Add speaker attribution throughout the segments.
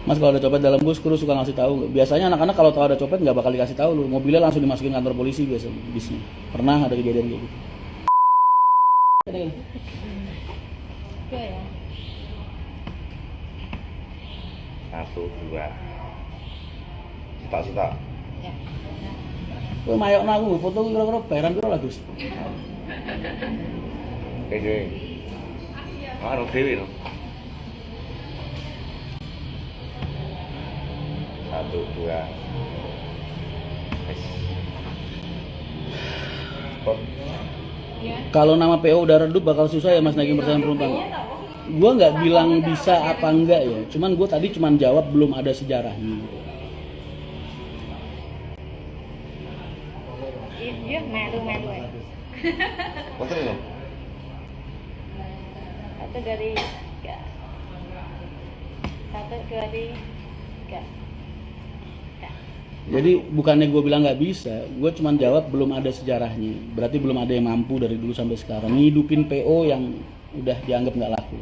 Speaker 1: Mas kalau ada copet dalam bus, kru suka ngasih tahu nggak? Biasanya anak-anak kalau tahu ada copet nggak bakal dikasih tahu lu. Mobilnya langsung dimasukin kantor polisi biasa bisnya. Pernah ada kejadian kayak gitu.
Speaker 2: Oke ya.
Speaker 3: 1, 2. Cita-cita.
Speaker 2: Ya.
Speaker 1: Kowe mayok aku foto kira-kira bayaran piro lah, Gus?
Speaker 3: Oke, oke. Anu dewi no. 1, 2. Stop.
Speaker 2: Ya.
Speaker 1: Kalau nama PO udah redup bakal susah ya Mas naikin persen penumpang. Gua nggak bilang bisa apa enggak ya, cuman gue tadi cuman jawab belum ada sejarahnya.
Speaker 2: Iya, malu ya.
Speaker 3: Betul no.
Speaker 2: Satu dari tiga. Satu dua tiga.
Speaker 1: Jadi bukannya gue bilang nggak bisa, gue cuman jawab belum ada sejarahnya. Berarti belum ada yang mampu dari dulu sampai sekarang ngidupin PO yang udah dianggap nggak laku.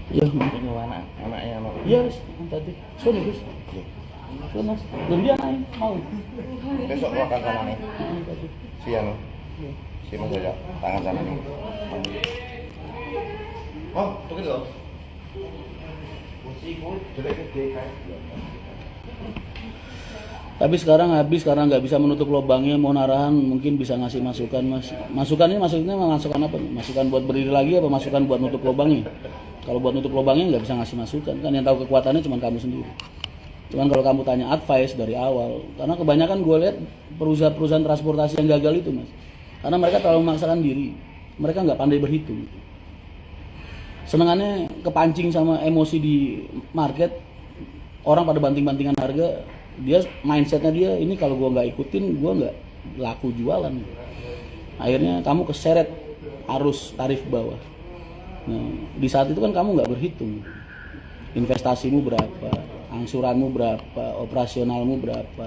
Speaker 1: Ya,
Speaker 3: Ini anaknya anak.
Speaker 1: iya tadi. Sono Gus. Sono. Dan dia naik mau.
Speaker 3: Besok gua akan sana nih. Siang no. Sini saja. Tangan sana nih. Oh, tuh gitu.
Speaker 1: Tapi sekarang habis karena nggak bisa menutup lubangnya, mau narahan mungkin bisa ngasih masukan Mas. Masukannya maksudnya masukan apa nih? Masukan buat berdiri lagi apa masukan buat nutup lubangnya? Kalau buat nutup lubangnya nggak bisa ngasih masukan, kan yang tahu kekuatannya cuma kamu sendiri. Cuman kalau kamu tanya advice dari awal, karena kebanyakan gue lihat perusahaan-perusahaan transportasi yang gagal itu Mas, karena mereka terlalu memaksakan diri, mereka nggak pandai berhitung. Senengannya kepancing sama emosi di market, orang pada banting-bantingan harga, dia mindsetnya dia ini kalau gue nggak ikutin gue nggak laku jualan. Akhirnya kamu keseret arus tarif bawah. Nah, di saat itu kan kamu nggak berhitung investasimu berapa, angsuranmu berapa, operasionalmu berapa.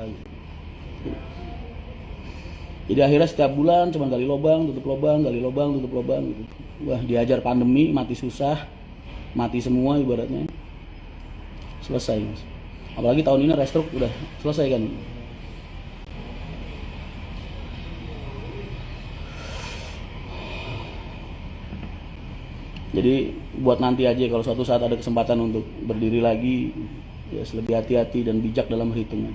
Speaker 1: Jadi akhirnya setiap bulan cuma gali lubang, tutup lubang, gali lubang, tutup lubang gitu. Wah, diajar pandemi, mati susah, mati semua ibaratnya. Selesai Mas. Apalagi tahun ini restruk udah selesai kan. Jadi buat nanti aja kalau suatu saat ada kesempatan untuk berdiri lagi, ya lebih hati-hati dan bijak dalam perhitungan.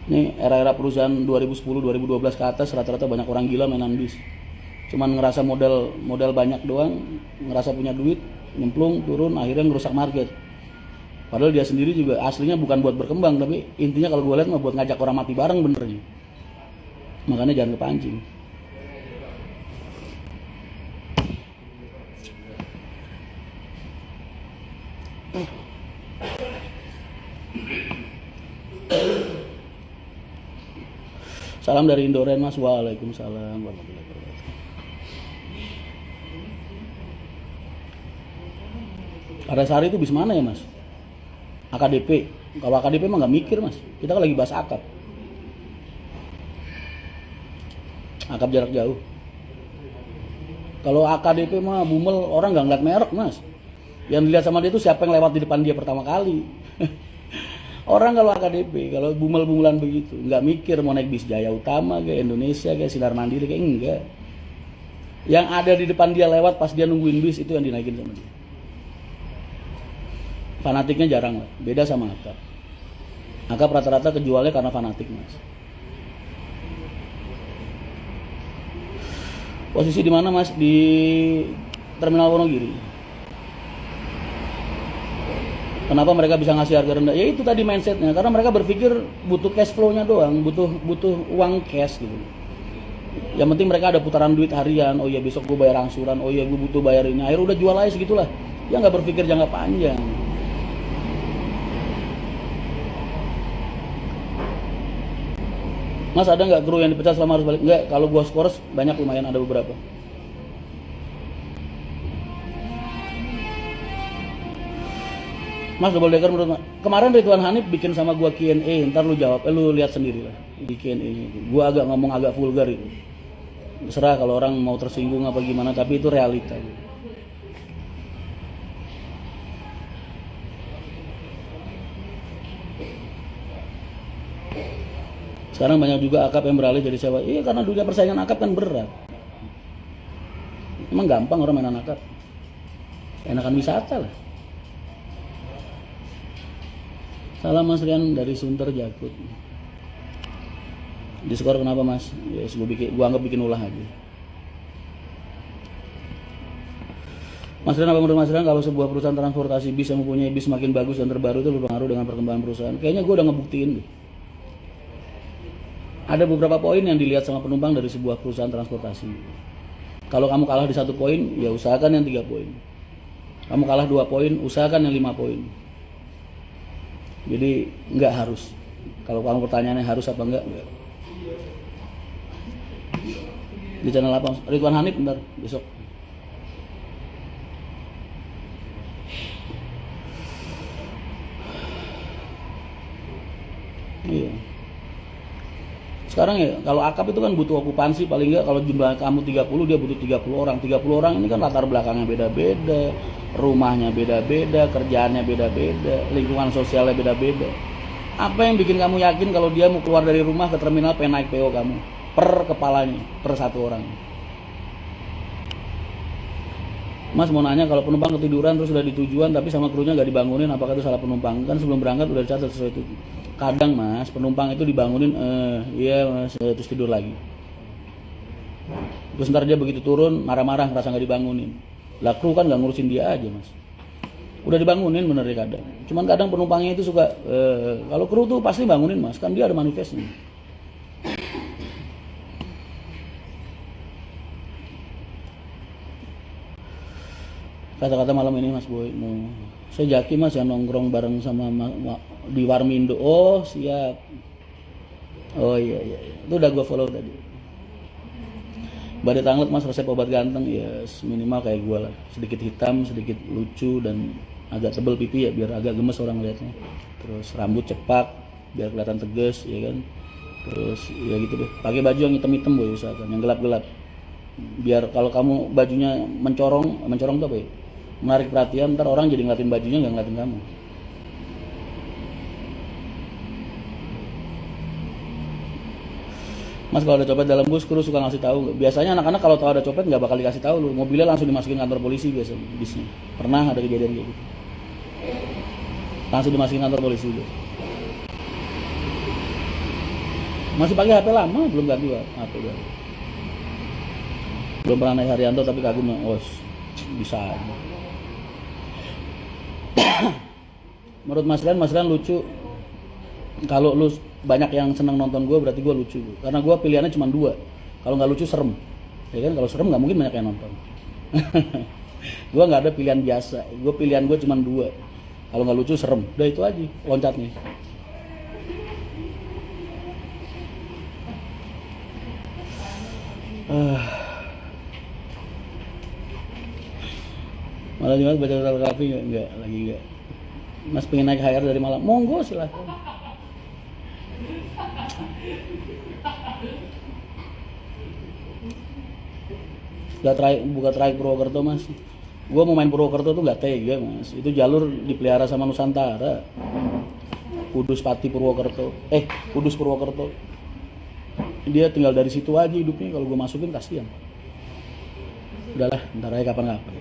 Speaker 1: Ini era-era perusahaan 2010-2012 ke atas rata-rata banyak orang gila mainan bis. Cuman ngerasa modal banyak doang, ngerasa punya duit, nyemplung, turun, akhirnya ngerusak market. Padahal dia sendiri juga aslinya bukan buat berkembang, tapi intinya kalau gue lihat mah buat ngajak orang mati bareng benernya. Makanya jangan kepancing. Salam dari Indoren Mas. Waalaikumsalam warahmatullahi wabarakatuh. Arasari itu bis mana ya Mas? AKDP. Kalau AKDP mah nggak mikir Mas. Kita kan lagi bahas akap. Akap jarak jauh. Kalau AKDP mah bumel orang nggak ngeliat merek Mas. Yang dilihat sama dia itu siapa yang lewat di depan dia pertama kali. Orang kalau AKDP, kalau bumel-bumulan begitu, nggak mikir mau naik bis Jaya Utama kayak Indonesia kayak Sinar Mandiri kayak enggak. Yang ada di depan dia lewat pas dia nungguin bis itu yang dinaikin sama dia. Fanatiknya jarang lah, beda sama akap. Akap rata-rata kejualnya karena fanatik Mas. Posisi di mana Mas? Di Terminal Wonogiri. Kenapa mereka bisa ngasih harga rendah? Ya itu tadi mindsetnya, karena mereka berpikir butuh cash flow-nya doang, butuh uang cash gitu. Yang penting mereka ada putaran duit harian. Oh iya besok gue bayar angsuran, oh iya gue butuh bayar ini. Akhirnya udah jual aja segitulah. Ya nggak berpikir jangka panjang. Mas ada nggak kru yang dipecat selama harus balik? Enggak, kalau gua skors banyak lumayan ada beberapa. Mas double decker menurut kemarin Ridwan Hanif bikin sama gua Q&A, ntar lu jawab, lu lihat sendiri lah di Q&A. Gua agak ngomong agak vulgar itu. Terserah kalau orang mau tersinggung apa gimana, tapi itu realita. Sekarang banyak juga akap yang beralih jadi sewa. Iya, karena dunia persaingan akap kan berat. Emang gampang orang mainan akap. Enakan wisata lah. Salam Mas Rian dari Sunter Jakut. Di skor kenapa Mas? Ya, gua anggap bikin ulah aja. Mas Rian, apa menurut Mas Rian kalau sebuah perusahaan transportasi bis yang mempunyai bis makin bagus dan terbaru itu berpengaruh dengan perkembangan perusahaan? Kayaknya gue udah ngebuktiin deh. Ada beberapa poin yang dilihat sama penumpang dari sebuah perusahaan transportasi. Kalau kamu kalah di 1 poin, ya usahakan yang 3 poin. Kamu kalah 2 poin, usahakan yang 5 poin. Jadi nggak harus. Kalau kamu pertanyaannya harus apa enggak? Di channel apa? Ridwan Hanif bentar besok. Iya. Sekarang ya kalau akap itu kan butuh okupansi paling enggak, kalau jumlah kamu 30 dia butuh 30 orang. 30 orang ini kan latar belakangnya beda-beda, rumahnya beda-beda, kerjaannya beda-beda, lingkungan sosialnya beda-beda. Apa yang bikin kamu yakin kalau dia mau keluar dari rumah ke terminal pengen naik PO kamu? Per kepalanya, per 1 orang. Mas mau nanya, kalau penumpang ketiduran terus udah di tujuan tapi sama krunya nggak dibangunin, apakah itu salah penumpang? Kan sebelum berangkat udah dicatat sesuai itu. Kadang Mas, penumpang itu dibangunin, iya Mas, terus tidur lagi. Terus ntar dia begitu turun, marah-marah, ngerasa nggak dibangunin. Lah kru kan nggak ngurusin dia aja Mas. Udah dibangunin bener ya kadang. Cuman kadang penumpangnya itu suka, kalau kru tuh pasti bangunin Mas, kan dia ada manifestnya. Kata-kata malam ini Mas Boy, saya Jaki Mas yang nongkrong bareng sama di Warmindo. Oh siap. Oh iya, itu udah gua follow tadi. Badai Tanglet Mas, resep obat ganteng ya minimal kayak gua lah, sedikit hitam, sedikit lucu dan agak tebel pipi ya biar agak gemes orang lihatnya. Terus rambut cepak biar kelihatan tegas ya kan. Terus ya gitu deh, pakai baju yang hitam-hitam Boy usahakan, yang gelap-gelap. Biar kalau kamu bajunya mencorong tuh apa ya? Menarik perhatian, ntar orang jadi ngeliatin bajunya nggak ngeliatin kamu. Mas kalau ada copet dalam bus, kru suka ngasih tahu. Biasanya anak-anak kalau tahu ada copet nggak bakal dikasih tahu lu. Mobilnya langsung dimasukin kantor polisi biasa bisnya. Pernah ada kejadian kayak gitu. Langsung dimasukin kantor polisi gitu. Masih pakai HP lama, belum ganti HP baru. Belum pernah naik Haryanto tapi kagum, bisa aja. Menurut Mas Rian lucu. Kalau lu banyak yang senang nonton gue berarti gue lucu. Karena gue pilihannya cuma 2. Kalau nggak lucu serem. Ya kan, kalau serem nggak mungkin banyak yang nonton. Gue nggak ada pilihan biasa. Gue pilihan gue cuma 2. Kalau nggak lucu serem. Udah itu aja loncatnya. Malam Jumat baca total kafe enggak lagi enggak. Mas pengen naik HR dari Malang, monggo silahkan. Buka traik Purwokerto Mas. Gua mau main Purwokerto tuh nggak tega Mas. Itu jalur dipelihara sama Nusantara. Kudus Pati Purwokerto. Kudus Purwokerto. Dia tinggal dari situ aja hidupnya. Kalau gua masukin kasihan. Udahlah, ntar aja kapan-kapan.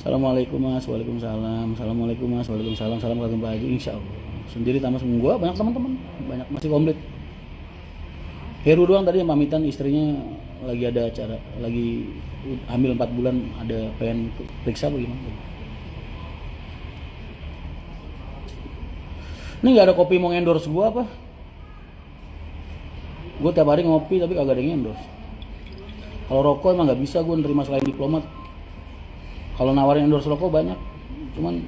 Speaker 1: Assalamualaikum Mas, waalaikumsalam. Assalamualaikum Mas, waalaikumsalam. Salam kagum pagi, insya Allah. Sendiri tambah semua, banyak teman-teman, banyak masih komplit. Heru doang tadi yang pamitan, istrinya lagi ada acara, lagi hamil 4 bulan, ada pengen periksa bagaimana. Ini nggak ada kopi mau endorse gua apa? Gue tiap hari ngopi tapi kagak ada yang endorse. Kalau rokok emang nggak bisa gue nerima selain diplomat. Kalau nawarin endorse rokok banyak, cuman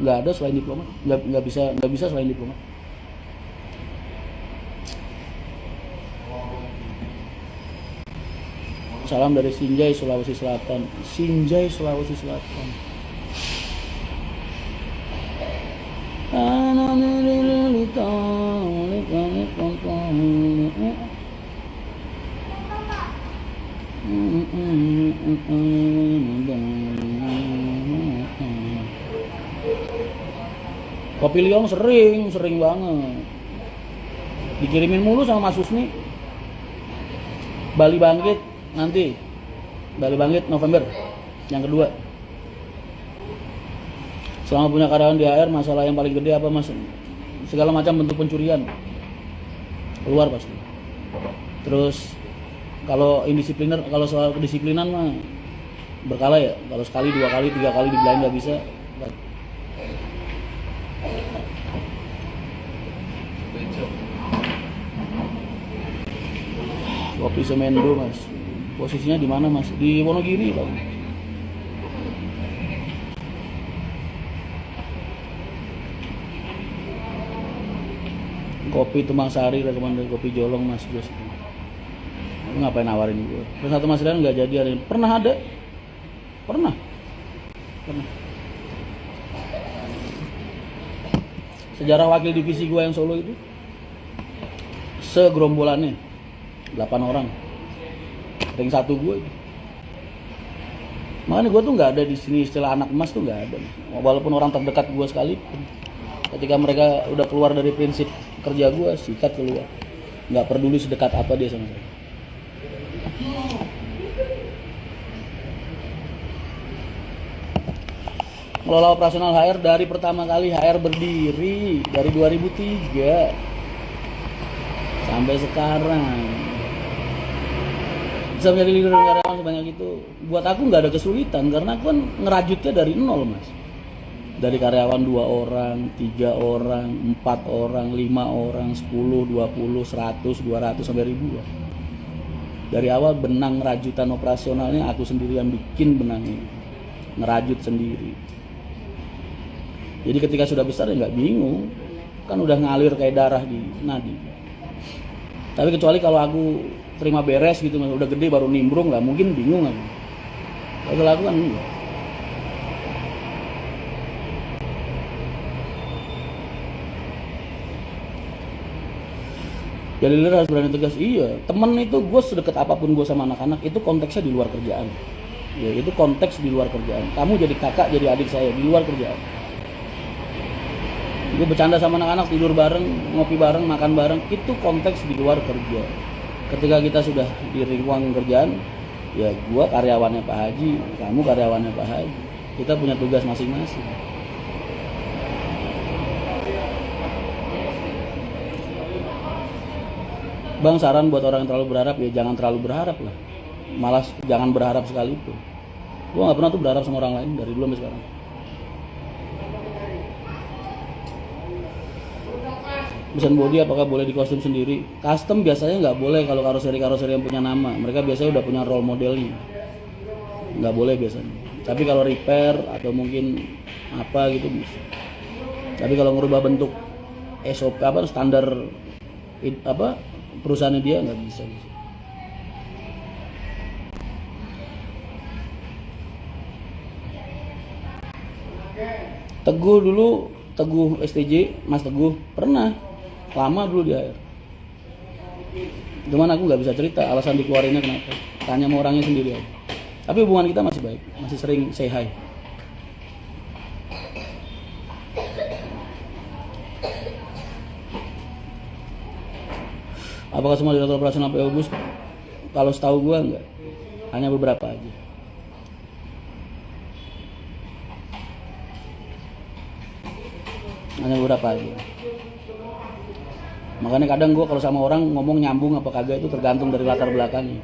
Speaker 1: nggak ada selain diplomat, nggak bisa selain diplomat. Salam dari Sinjai Sulawesi Selatan. Sinjai Sulawesi Selatan. Kopi Liong sering banget. Dikirimin mulu sama Mas Husni. Bali Bangkit nanti. Bali Bangkit November yang kedua. Selama punya karyawan di HR, masalah yang paling gede apa Mas? Segala macam bentuk pencurian keluar pasti. Terus kalau indisipliner, kalau soal kedisiplinan mah berkala ya. Kalau sekali, 2 kali, 3 kali dibilangin nggak bisa. Kopi Semendo Mas. Posisinya di mana Mas? Di Wonogiri Pak. Kopi Tumbang Sari, rekomendasi kopi Jolong Mas Gus. Ngapain nawarin gue? Terus satu Mas Rian nggak jadi hari ini. Pernah ada? Pernah. Sejarah wakil divisi gue yang Solo itu segerombolannya 8 orang. Ring 1 gue. Makanya gue tuh nggak ada di sini istilah anak emas tuh nggak ada. Walaupun orang terdekat gue sekalipun. Ketika mereka udah keluar dari prinsip kerja gue, sikat keluar. Nggak peduli sedekat apa dia sama saya. Ngelola operasional HR dari pertama kali HR berdiri dari 2003 sampai sekarang. Bisa menjadi leader karyawan sebanyak itu. Buat aku nggak ada kesulitan karena aku kan ngerajutnya dari nol Mas. Dari karyawan 2 orang, 3 orang, 4 orang, 5 orang, 10, 20, 100, 200 sampai ribuan. Dari awal benang rajutan operasionalnya aku sendiri yang bikin benangnya, ngerajut sendiri. Jadi ketika sudah besar ya nggak bingung, kan udah ngalir kayak darah di nadi. Tapi kecuali kalau aku terima beres gitu, udah gede baru nimbrung lah, mungkin bingung aku. Kalau aku kan enggak. Jadi leader harus berani tegas. Iya, temen itu gue sedekat apapun gue sama anak-anak itu konteksnya di luar kerjaan. Ya itu konteks di luar kerjaan. Kamu jadi kakak, jadi adik saya di luar kerjaan. Gue bercanda sama anak-anak, tidur bareng, ngopi bareng, makan bareng, itu konteks di luar kerja. Ketika kita sudah di ruang kerjaan, ya gue karyawannya Pak Haji, kamu karyawannya Pak Haji. Kita punya tugas masing-masing. Bang, saran buat orang yang terlalu berharap, ya jangan terlalu berharap lah. Malah jangan berharap sekalipun. Gue gak pernah tuh berharap sama orang lain dari dulu sampai sekarang. Mesin body apakah boleh di kostum sendiri? Custom biasanya nggak boleh kalau karoseri yang punya nama. Mereka biasanya udah punya role modelnya. Nggak boleh biasanya. Tapi kalau repair atau mungkin apa gitu bisa. Tapi kalau merubah bentuk SOP apa standar apa perusahaannya dia nggak bisa. Teguh dulu, Teguh STJ, Mas Teguh pernah lama dulu di HR. Cuman aku nggak bisa cerita alasan dikeluarinnya kenapa. Tanya sama orangnya sendiri aja. Tapi hubungan kita masih baik, masih sering say hi. Apakah semua direktur operasional PO Bus? Kalau setahu gua enggak, hanya beberapa aja. Hanya beberapa aja. Makanya kadang gua kalau sama orang ngomong nyambung apa kagak itu tergantung dari latar belakangnya.